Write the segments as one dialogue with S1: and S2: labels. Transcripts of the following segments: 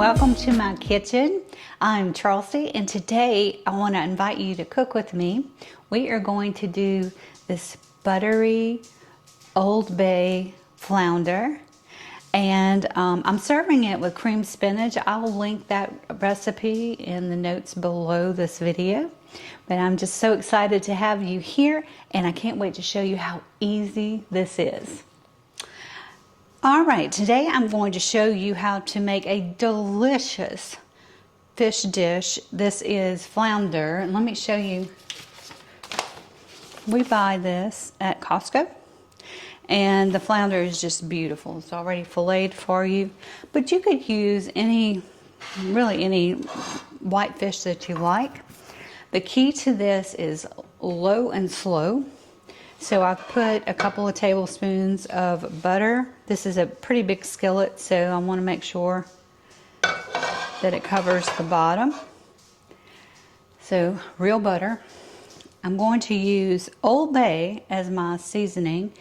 S1: welcome to my kitchen. I'm Charlsie, and today I want to invite you to cook with me. We are going to do this buttery Old Bay flounder, and I'm serving it with cream spinach. I'll link that recipe in the notes below this video. But I'm just so excited to have you here, and I can't wait to show you how easy this is. All right, today I'm going to show you how to make a delicious fish dish. This is flounder, and let me show you. We buy this at Costco, and the flounder is just beautiful. It's already filleted for you, but you could use really any white fish that you like. The key to this is low and slow. So I've put a couple of tablespoons of butter. This is a pretty big skillet, so I want to make sure that it covers the bottom. So real butter. I'm going to use Old Bay as my seasoning,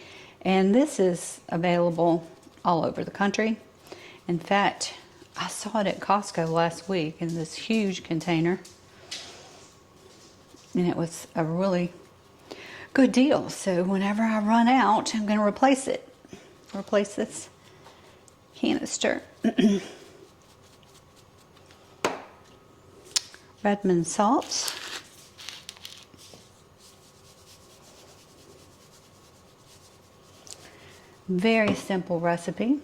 S1: and this is available all over the country. In fact, I saw it at Costco last week in this huge container, and it was a really good deal. So whenever I run out, I'm going to replace this canister. Redmond salt. Very simple recipe.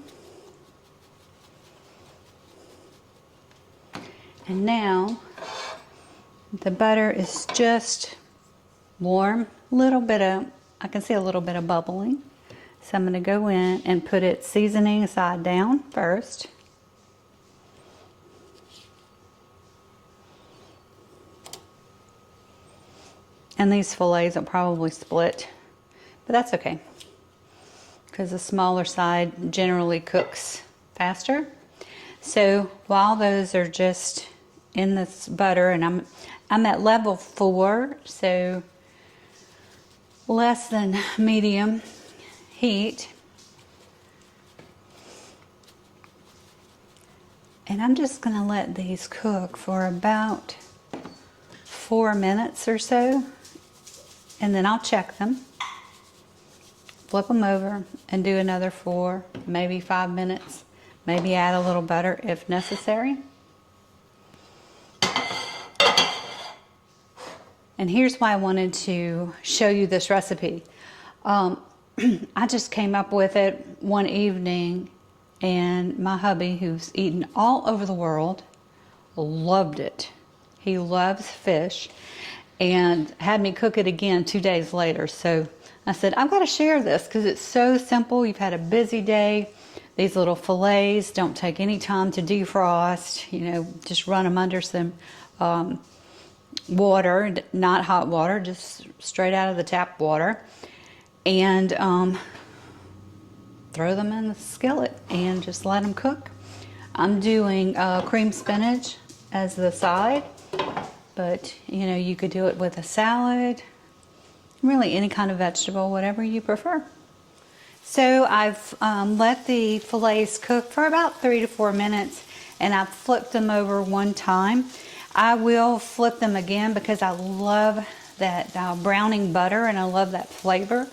S1: And now the butter is just warm. I can see a little bit of bubbling. So I'm going to go in and put it seasoning side down first. And these fillets will probably split, but that's okay, because the smaller side generally cooks faster. So while those are just in this butter, and I'm at level 4, so less than medium heat. And I'm just going to let these cook for about 4 minutes or so, and then I'll check them, flip them over, and do another 4, maybe 5 minutes, maybe add a little butter if necessary. And here's why I wanted to show you this recipe. I just came up with it one evening, and my hubby, who's eaten all over the world, loved it. He loves fish, and had me cook it again 2 days later. So I said, I've got to share this because it's so simple. You've had a busy day. These little fillets don't take any time to defrost. You know, just run them under some water, not hot water, just straight out of the tap water, and throw them in the skillet and just let them cook. I'm doing cream spinach as the side, but you know, you could do it with a salad, really any kind of vegetable, whatever you prefer. So I've let the fillets cook for about 3 to 4 minutes, and I've flipped them over one time. I will flip them again because I love that browning butter, and I love that flavor.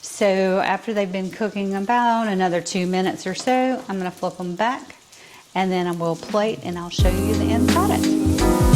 S1: So after they've been cooking about another 2 minutes or so, I'm going to flip them back, and then I will plate, and I'll show you the end product.